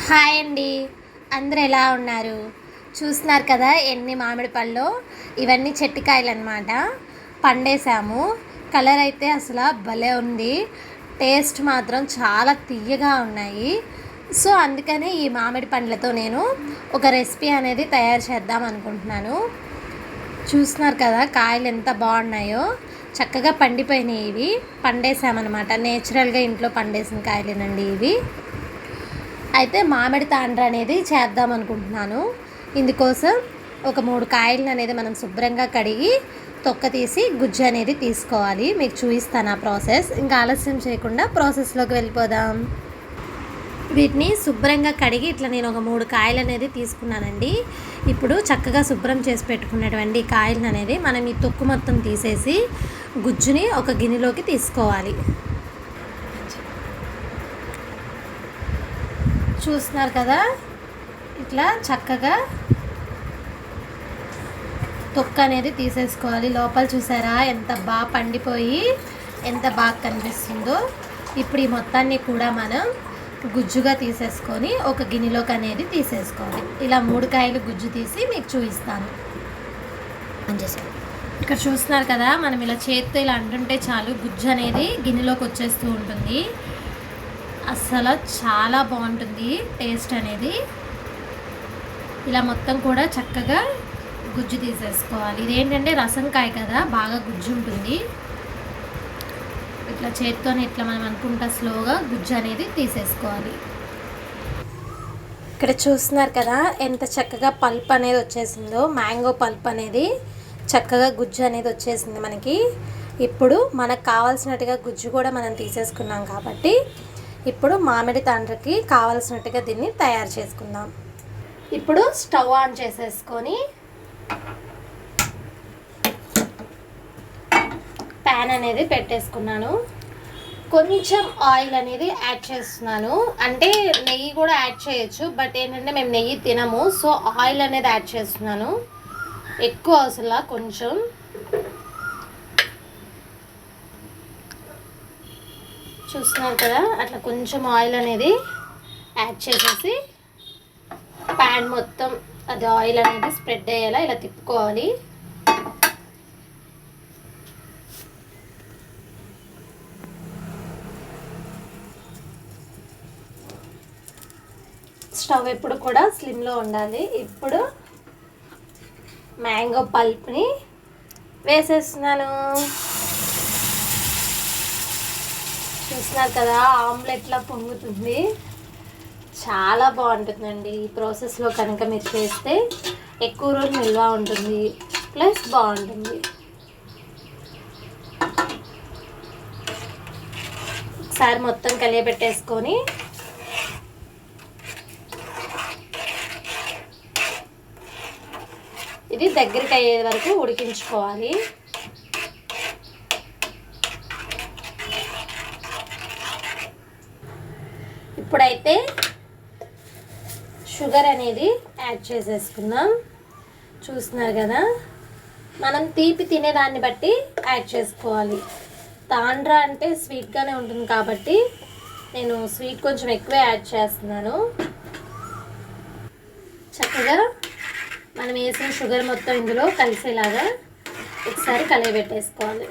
Hi అండి. అందరూ ఎలా ఉన్నారు? చూస్తున్నారు కదా ఎన్ని మామిడి పళ్ళు. ఇవన్నీ చెట్టికాయలు అనమాట. పండేసాము. కలర్ అయితే అసలు భలే ఉంది. టేస్ట్ మాత్రం చాలా తియ్యగా ఉన్నాయి. సో అందుకనే ఈ మామిడి పండ్లతో నేను ఒక రెసిపీ అనేది తయారు చేద్దాం అనుకుంటున్నాను. చూస్తున్నారు కదా కాయలు ఎంత బాగున్నాయో. చక్కగా పండిపోయినాయి. ఇవి పండేసామన్నమాట. నేచురల్గా ఇంట్లో పండేసిన కాయలేనండి ఇవి. అయితే మామిడి తాండ్ర అనేది చేద్దాం అనుకుంటున్నాను. ఇందుకోసం ఒక 3 కాయలను అనేది మనం శుభ్రంగా కడిగి తొక్క తీసి గుజ్జు అనేది తీసుకోవాలి. మీకు చూపిస్తాను ఆ ప్రాసెస్. ఇంకా ఆలస్యం చేయకుండా ప్రాసెస్లోకి వెళ్ళిపోదాం. వీటిని శుభ్రంగా కడిగి ఇట్లా నేను ఒక 3 కాయలు అనేది తీసుకున్నానండి. ఇప్పుడు చక్కగా శుభ్రం చేసి పెట్టుకున్నటువంటి కాయలను అనేది మనం ఈ తొక్కు మొత్తం తీసేసి గుజ్జుని ఒక గిన్నెలోకి తీసుకోవాలి. చూస్తున్నారు కదా ఇట్లా చక్కగా తొక్క అనేది తీసేసుకోవాలి. లోపల చూసారా ఎంత బాగా పండిపోయి ఎంత బాగా కనిపిస్తుందో. ఇప్పుడు ఈ మొత్తాన్ని కూడా మనం గుజ్జుగా తీసేసుకొని ఒక గిన్నెలోకి అనేది తీసేసుకోవాలి. ఇలా 3 కాయలు గుజ్జు తీసి మీకు చూపిస్తాను. ఇక్కడ చూస్తున్నారు కదా మనం ఇలా చేత్తో ఇలా అంటుంటే చాలు గుజ్జు అనేది గిన్నెలోకి వచ్చేస్తూ ఉంటుంది. అస్సలు చాలా బాగుంటుంది టేస్ట్ అనేది. ఇలా మొత్తం కూడా చక్కగా గుజ్జు తీసేసుకోవాలి. ఇదేంటంటే రసంకాయ కదా బాగా గుజ్జు ఉంటుంది. ఇట్లా చేత్తోనే ఇట్లా మనం అనుకుంటా స్లోగా గుజ్జు అనేది తీసేసుకోవాలి. ఇక్కడ చూస్తున్నారు కదా ఎంత చక్కగా పల్ప్ అనేది వచ్చేసిందో. మ్యాంగో పల్ప్ అనేది చక్కగా గుజ్జు అనేది వచ్చేసింది మనకి. ఇప్పుడు మనకు కావాల్సినట్టుగా గుజ్జు కూడా మనం తీసేసుకున్నాం కాబట్టి ఇప్పుడు మామిడి తాండ్రకి కావాల్సినట్టుగా దీన్ని తయారు చేసుకుందాం. ఇప్పుడు స్టవ్ ఆన్ చేసేసుకొని ప్యాన్ అనేది పెట్టేసుకున్నాను. కొంచెం ఆయిల్ అనేది యాడ్ చేస్తున్నాను. అంటే నెయ్యి కూడా యాడ్ చేయొచ్చు, బట్ ఏంటంటే మేము నెయ్యి తినము. సో ఆయిల్ అనేది యాడ్ చేస్తున్నాను. ఎక్కువ అసలు కొంచెం చూస్తున్నారు కదా అట్లా కొంచెం ఆయిల్ అనేది యాడ్ చేసేసి ప్యాన్ మొత్తం అది ఆయిల్ అనేది స్ప్రెడ్ అయ్యేలా ఇలా తిప్పుకోవాలి. స్టవ్ ఎప్పుడు కూడా స్లిమ్లో ఉండాలి. ఇప్పుడు మ్యాంగో పల్ప్ని వేసేస్తున్నాను. చూస్తున్నారు కదా ఆమ్లెట్లా పొంగుతుంది. చాలా బాగుంటుందండి. ఈ ప్రాసెస్లో కనుక మీరు చేస్తే ఎక్కువ రోజులు నిల్వ ఉంటుంది, ప్లస్ బాగుంటుంది. ఒకసారి మొత్తం కలియబెట్టేసుకొని ఇది దగ్గరికి అయ్యే వరకు ఉడికించుకోవాలి. ఇప్పుడైతే షుగర్ అనేది యాడ్ చేసేసుకుందాం. చూస్తున్నారు కదా మనం తీపి తినేదాన్ని బట్టి యాడ్ చేసుకోవాలి. తాండ్రా అంటే స్వీట్గానే ఉంటుంది కాబట్టి నేను స్వీట్ కొంచెం ఎక్కువే యాడ్ చేస్తున్నాను. చక్కగా మనం వేసిన షుగర్ మొత్తం ఇందులో కలిసేలాగా ఒకసారి కలియబెట్టేసుకోవాలి.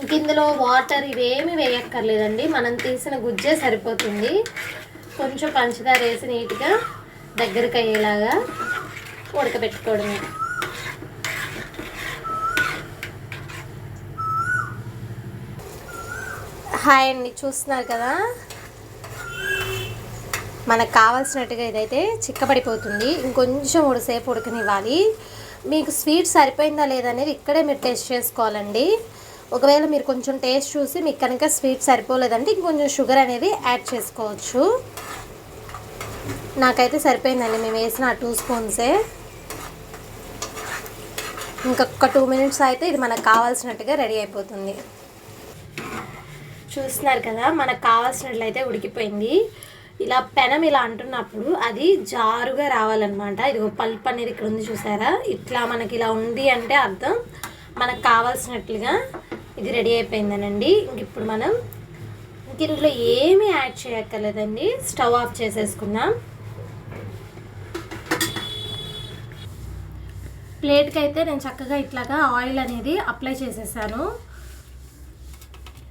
ఇంక ఇందులో వాటర్ ఇవేమి వేయక్కర్లేదండి. మనం తీసిన గుజ్జే సరిపోతుంది. కొంచెం పంచదార వేసి నీట్గా దగ్గరికి అయ్యేలాగా ఉడకబెట్టుకోవడమే. హాయ్ అండి, చూస్తున్నారు కదా మనకు కావాల్సినట్టుగా ఇదైతే చిక్కబడిపోతుంది. ఇంకొంచెం సేపు ఉడకనివ్వాలి. మీకు స్వీట్ సరిపోయిందా లేదా అనేది ఇక్కడే మీరు టేస్ట్ చేసుకోవాలండి. ఒకవేళ మీరు కొంచెం టేస్ట్ చూసి మీకు కనుక స్వీట్ సరిపోలేదంటే ఇంకొంచెం షుగర్ అనేది యాడ్ చేసుకోవచ్చు. నాకైతే సరిపోయిందండి. మేము వేసిన 2 స్పూన్సే. ఇంకొక 2 మినిట్స్ అయితే ఇది మనకు కావాల్సినట్టుగా రెడీ అయిపోతుంది. చూస్తున్నారు కదా మనకు కావాల్సినట్లయితే ఉడికిపోయింది. ఇలా పెనం ఇలా అంటున్నప్పుడు అది జారుగా రావాలన్నమాట. ఇదిగో పల్ప్ అనేది ఇక్కడ ఉంది చూసారా. ఇట్లా మనకి ఇలా ఉంది అంటే అర్థం మనకు కావాల్సినట్లుగా ఇది రెడీ అయిపోయిందనండి. ఇంక ఇప్పుడు మనం ఇంక ఇందులో ఏమీ యాడ్ చేయక్కర్లేదండి. స్టవ్ ఆఫ్ చేసేసుకుందాం. ప్లేట్కి అయితే నేను చక్కగా ఇట్లాగా ఆయిల్ అనేది అప్లై చేసేసాను.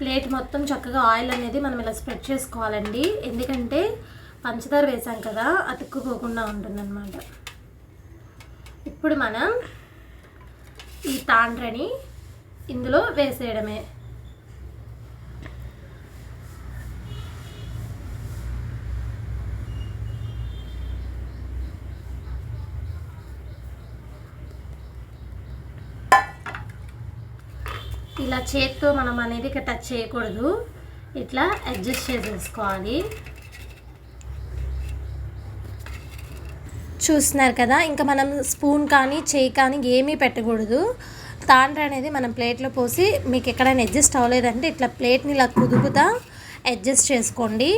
ప్లేట్ మొత్తం చక్కగా ఆయిల్ అనేది మనం ఇలా స్ప్రెడ్ చేసుకోవాలండి. ఎందుకంటే పంచదార వేసాం కదా, అతుక్కుపోకుండా ఉంటుందన్నమాట. ఇప్పుడు మనం ఈ తాండ్రని ఇందులో వేసేయడమే. ఇలా చేత్తో మనం అనేది ఇక టచ్ చేయకూడదు, ఇట్లా అడ్జస్ట్ చేసేసుకోవాలి. చూస్తున్నారు కదా, ఇంకా మనం స్పూన్ కానీ చేయి కానీ ఏమీ పెట్టకూడదు. తాండ్ర అనేది మనం ప్లేట్లో పోసి మీకు ఎక్కడైనా అడ్జస్ట్ అవ్వలేదంటే ఇట్లా ప్లేట్ని ఇలా కుదుపుతా అడ్జస్ట్ చేసుకోండి.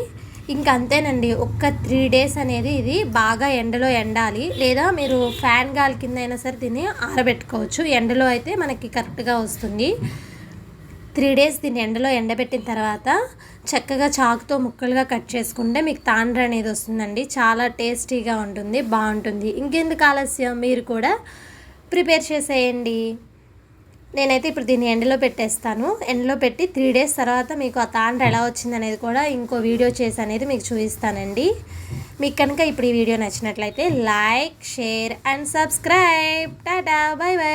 ఇంకా అంతేనండి. ఒక్క 3 days అనేది ఇది బాగా ఎండలో ఎండాలి, లేదా మీరు ఫ్యాన్ గాలి కింద అయినా సరే దీన్ని ఆరబెట్టుకోవచ్చు. ఎండలో అయితే మనకి కరెక్ట్గా వస్తుంది. 3 days దీన్ని ఎండలో ఎండబెట్టిన తర్వాత చక్కగా చాకుతో ముక్కలుగా కట్ చేసుకుంటే మీకు తాండ్ర అనేది వస్తుందండి. చాలా టేస్టీగా ఉంటుంది, బాగుంటుంది. ఇంకెందుకు ఆలస్యం, మీరు కూడా ప్రిపేర్ చేసేయండి. నేనైతే ఇప్పుడు దీన్ని ఎండలో పెట్టేస్తాను. ఎండలో పెట్టి 3 days తర్వాత మీకు ఆ తాండ్ర ఎలా వచ్చింది అనేది కూడా ఇంకో వీడియో చేసి అనేది మీకు చూపిస్తానండి. మీకు కనుక ఇప్పుడు ఈ వీడియో నచ్చినట్లయితే like, share and subscribe. Tata, by by.